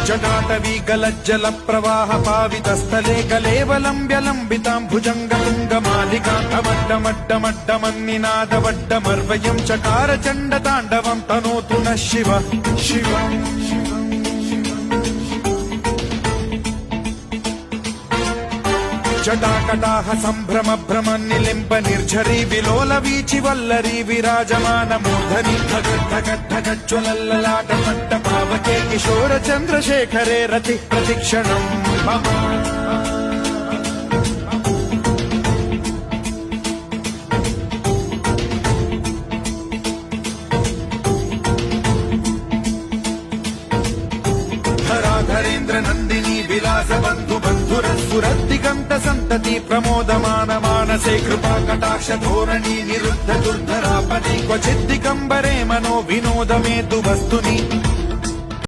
जटाटवी गलज्जल प्रवाह पावितस्थले कलेवलम्ब्य लम्बितां भुजङ्गतुङ्गमालिकान्तमड्डमड्डमड्डमन्निनादवड्डमर्वयं चकार चण्डताण्डवं तनोतु नः शिव शिव जटाकटाह सम्भ्रम भ्रम निलिम्ब निर्झरी विलोल वीचि वल्लरी विराजमान मूर्धनि धगद्धगद्धगज्ज्वलल्ललाट मट्ट पावके किशोर चन्द्रशेखरे रति प्रतिक्षणम् मम धराधरेन्द्र नन्दिनी विलास बन्धु बन्धुरस्फुरद्दिगन्त सन्तति प्रमोदमान मानसे कृपा कटाक्ष धोरणी निरुद्ध दुर्धरापदि क्वचिद्दिगम्बरे मनो विनोदमेतु वस्तुनि